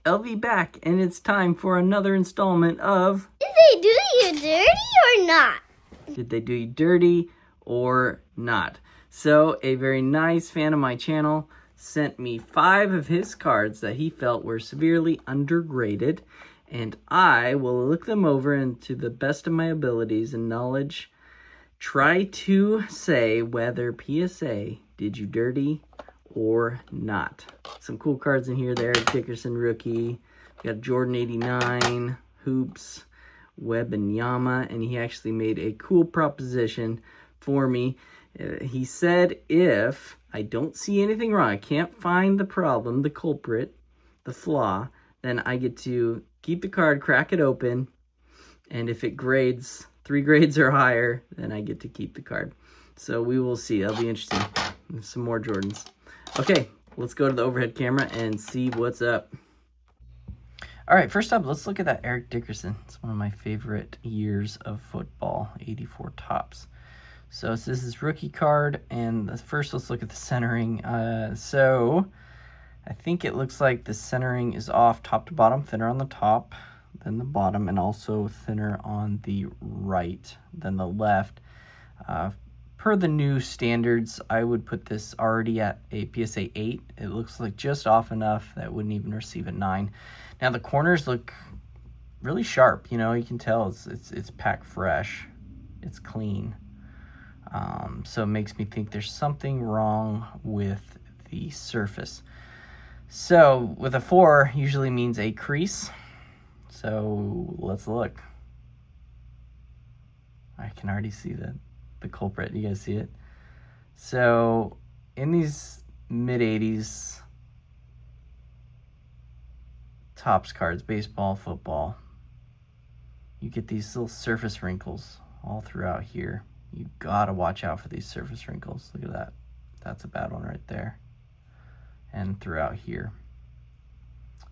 LV back, and it's time for another installment of Did they do you dirty or not? Did They Do You Dirty or Not? So, a very nice fan of my channel sent me 5 of his cards that he felt were severely undergraded, and I will look them over and to the best of my abilities and knowledge, try to say whether PSA did you dirty or not. Some cool cards in here. There, Dickerson rookie. We got Jordan 89, Hoops, Wembanyama, and he actually made a cool proposition for me. He said if I don't see anything wrong, I can't find the problem, the culprit, the flaw, then I get to keep the card, crack it open, and if it grades 3 grades or higher, then I get to keep the card. So we will see. That'll be interesting. Some more Jordans. Okay, let's go to the overhead camera and see what's up. All right, first up, let's look at that Eric Dickerson. It's one of my favorite years of football, 84 Topps. So this is his rookie card, and first let's look at the centering. So I think it looks like the centering is off top to bottom, thinner on the top than the bottom, and also thinner on the right than the left. Per the new standards, I would put this already at a PSA 8. It looks like just off enough that wouldn't even receive a 9. Now the corners look really sharp. You know, you can tell it's packed fresh. It's clean. So it makes me think there's something wrong with the surface. So with a 4 usually means a crease. So let's look. I can already see the culprit. You guys see it? So in these mid-80s Topps cards, baseball, football, you get these little surface wrinkles all throughout here. You gotta watch out for these surface wrinkles. Look at that. That's a bad one right there. And throughout here.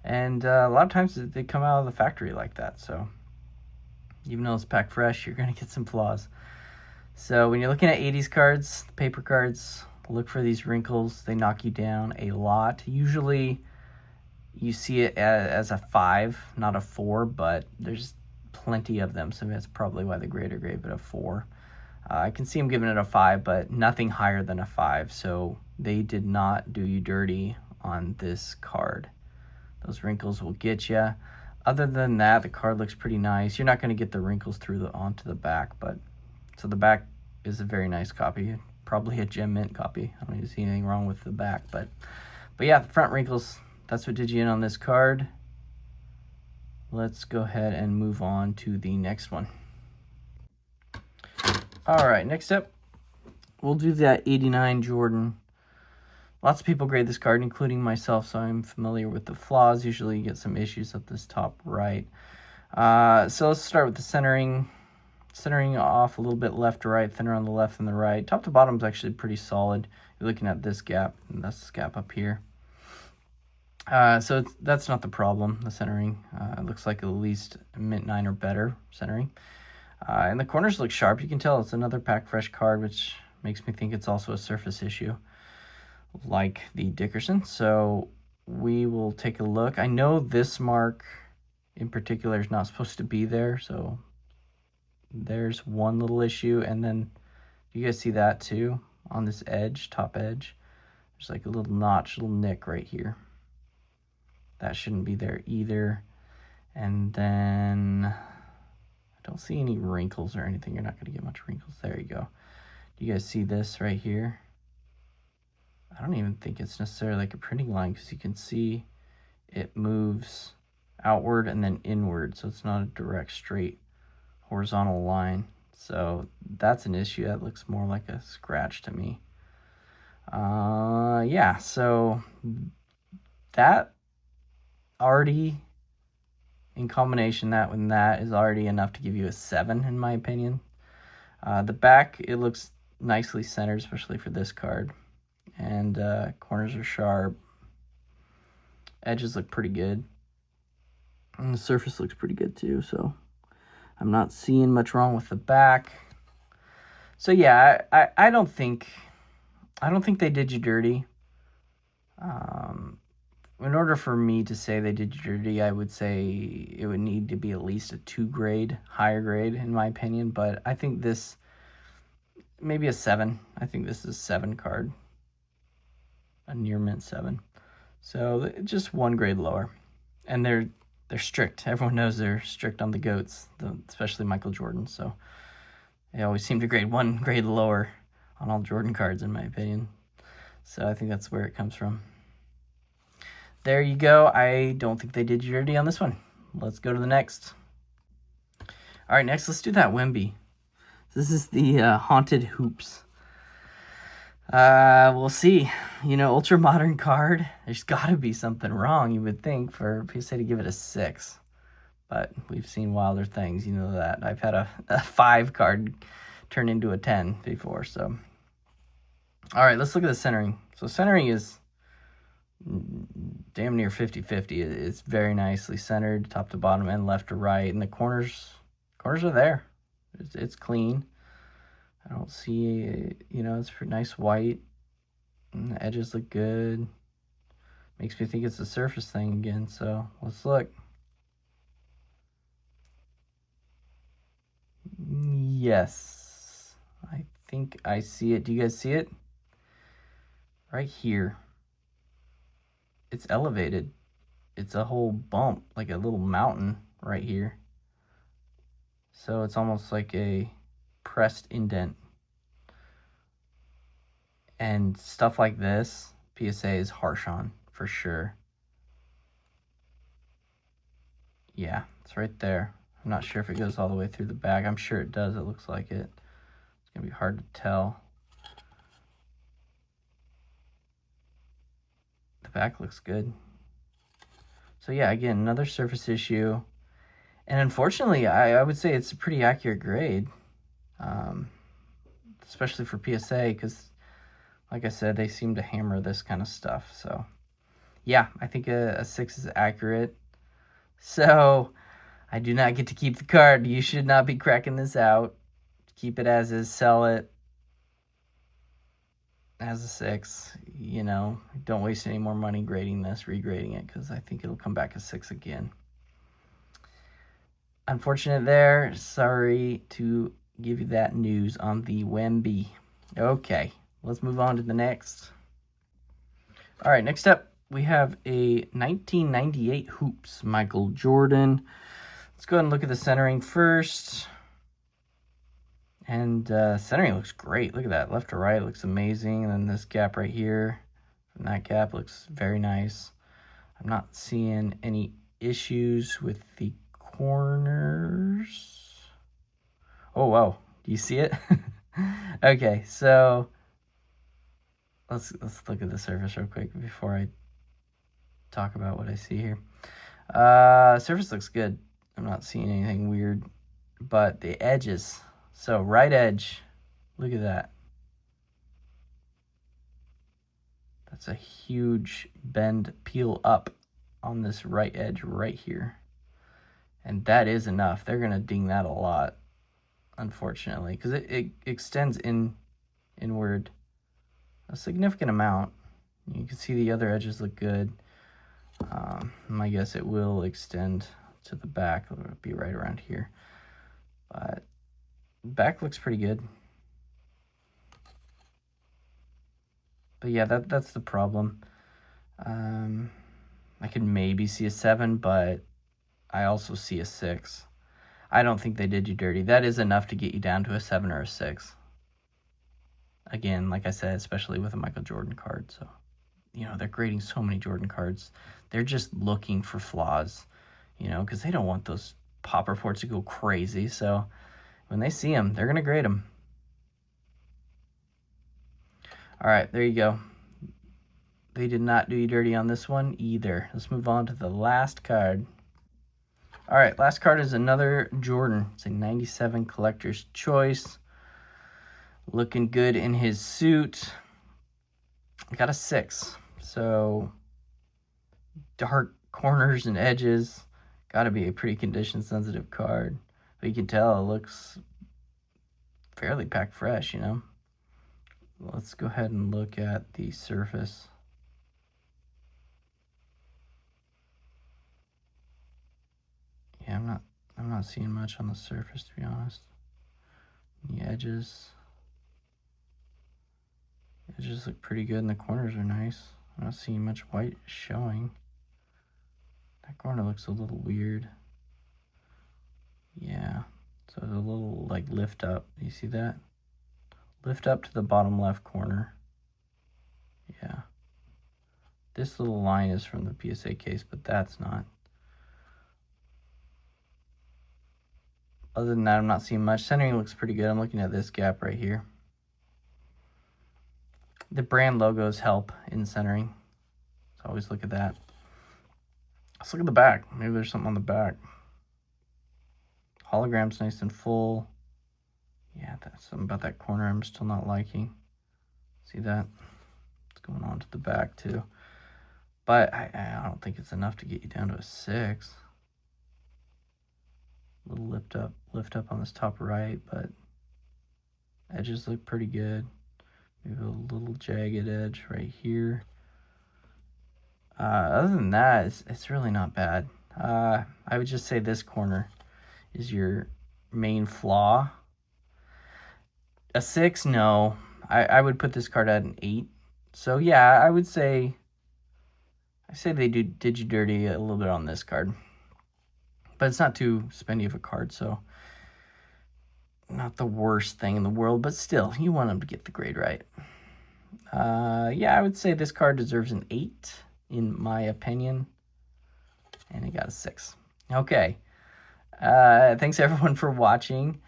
And a lot of times they come out of the factory like that. So even though it's packed fresh, you're gonna get some flaws. So when you're looking at 80s cards, the paper cards, look for these wrinkles. They knock you down a lot. Usually you see it as a 5, not a 4, but there's plenty of them. So that's probably why the grader gave it a 4. I can see him giving it a 5, but nothing higher than a 5. So they did not do you dirty on this card. Those wrinkles will get you. Other than that, the card looks pretty nice. You're not going to get the wrinkles onto the back, but so the back is a very nice copy. Probably a gem mint copy. I don't even see anything wrong with the back, but yeah, the front wrinkles, that's what did you in on this card. Let's go ahead and move on to the next one. All right, next up, we'll do that 89 Jordan. Lots of people grade this card, including myself, so I'm familiar with the flaws. Usually you get some issues at this top right. So let's start with the centering. Centering off a little bit left to right, thinner on the left than the right. Top to bottom is actually pretty solid. You're looking at this gap, and that's this gap up here. So that's not the problem, the centering. It looks like at least mint 9 or better centering. And the corners look sharp. You can tell it's another pack fresh card, which makes me think it's also a surface issue, like the Dickerson. So we will take a look. I know this mark in particular is not supposed to be there, so there's one little issue. And then you guys see that too on this edge, top edge. There's like a little notch, little nick right here. That shouldn't be there either. And then I don't see any wrinkles or anything. You're not going to get much wrinkles. There you go. Do you guys see this right here? I don't even think it's necessarily like a printing line, because you can see it moves outward and then inward. So it's not a direct straight horizontal line. So that's an issue. That looks more like a scratch to me. Yeah, so that already, in combination, that with that is already enough to give you a 7 in my opinion. The back, it looks nicely centered, especially for this card. And corners are sharp. Edges look pretty good. And the surface looks pretty good too, so I'm not seeing much wrong with the back. So yeah, I don't think they did you dirty. in order for me to say they did you dirty, I would say it would need to be at least a 2 grade, higher grade in my opinion. But I think this, maybe a 7. I think this is a 7 card, a near mint 7. So just 1 grade lower, and they're strict. Everyone knows they're strict on the GOATs, especially Michael Jordan. So they always seem to grade 1 grade lower on all Jordan cards, in my opinion. So I think that's where it comes from. There you go. I don't think they did you dirty on this one. Let's go to the next. All right, next let's do that Wemby. This is the Haunted Hoops. We'll see. You know, ultra modern card. There's got to be something wrong, you would think, for PSA to give it a 6. But we've seen wilder things. You know that. I've had a 5 card turn into a 10 before. So, all right, let's look at the centering. So centering is damn near 50-50. It's very nicely centered, top to bottom and left to right, and the corners are there. It's clean. I don't see, you know, it's pretty nice white, and the edges look good. Makes me think it's a surface thing again. So let's look. Yes, I think I see it. Do you guys see it? Right here. It's elevated. It's a whole bump, like a little mountain right here. So it's almost like a pressed indent. And stuff like this, PSA is harsh on, for sure. Yeah, it's right there. I'm not sure if it goes all the way through the back. I'm sure it does. It looks like it. It's going to be hard to tell. The back looks good. So yeah, again, another surface issue. And unfortunately, I would say it's a pretty accurate grade, especially for PSA, because, like I said, they seem to hammer this kind of stuff. So yeah, I think a 6 is accurate. So I do not get to keep the card. You should not be cracking this out. Keep it as is, sell it as a 6. You know, don't waste any more money grading this, regrading it, because I think it'll come back a 6 again. Unfortunate there. Sorry to give you that news on the Wemby. Okay, let's move on to the next. All right, next up, we have a 1998 Hoops Michael Jordan. Let's go ahead and look at the centering first. And centering looks great. Look at that. Left to right looks amazing. And then this gap right here from that gap looks very nice. I'm not seeing any issues with the corners. Oh, wow. Do you see it? Okay, so let's look at the surface real quick before I talk about what I see here. Surface looks good. I'm not seeing anything weird, but the edges. So right edge, look at that. That's a huge bend, peel up on this right edge right here. And that is enough. They're going to ding that a lot, unfortunately, because it extends inward a significant amount. You can see the other edges look good. I guess it will extend to the back. It'll be right around here. But back looks pretty good. But yeah, that's the problem. I could maybe see a 7, but I also see a 6. I don't think they did you dirty. That is enough to get you down to a 7 or a 6. Again, like I said, especially with a Michael Jordan card. So, you know, they're grading so many Jordan cards. They're just looking for flaws, you know, because they don't want those pop reports to go crazy. So when they see them, they're going to grade them. All right, there you go. They did not do you dirty on this one either. Let's move on to the last card. All right, last card is another Jordan. It's a 97 Collector's Choice. Looking good in his suit. Got a 6. So dark corners and edges. Got to be a pretty condition-sensitive card. But you can tell it looks fairly packed fresh, you know. Let's go ahead and look at the surface. not seeing much on the surface, to be honest. The edges look pretty good, and the corners are nice. I'm not seeing much white showing. That corner looks a little weird. Yeah, so there's a little like lift up. You see that? Lift up to the bottom left corner. Yeah. This little line is from the PSA case, but that's not. Other than that, I'm not seeing much. Centering looks pretty good. I'm looking at this gap right here. The brand logos help in centering. So always look at that. Let's look at the back. Maybe there's something on the back. Hologram's nice and full. Yeah, that's something about that corner I'm still not liking. See that? It's going on to the back too. But I don't think it's enough to get you down to a 6. A little lift up on this top right, but edges look pretty good. Maybe a little jagged edge right here. Other than that, it's really not bad. I would just say this corner is your main flaw. A 6, no. I would put this card at an 8. So yeah, I say they did you dirty a little bit on this card. But it's not too spendy of a card, so not the worst thing in the world, but still, you want them to get the grade right. Yeah, I would say this card deserves an 8, in my opinion. And it got a 6. Okay. Thanks, everyone, for watching.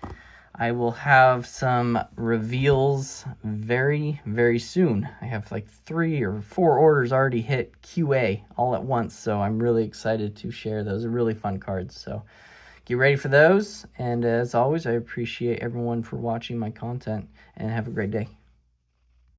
I will have some reveals very, very soon. I have like 3 or 4 orders already hit QA all at once, so I'm really excited to share those. They're really fun cards, so get ready for those. And as always, I appreciate everyone for watching my content, and have a great day.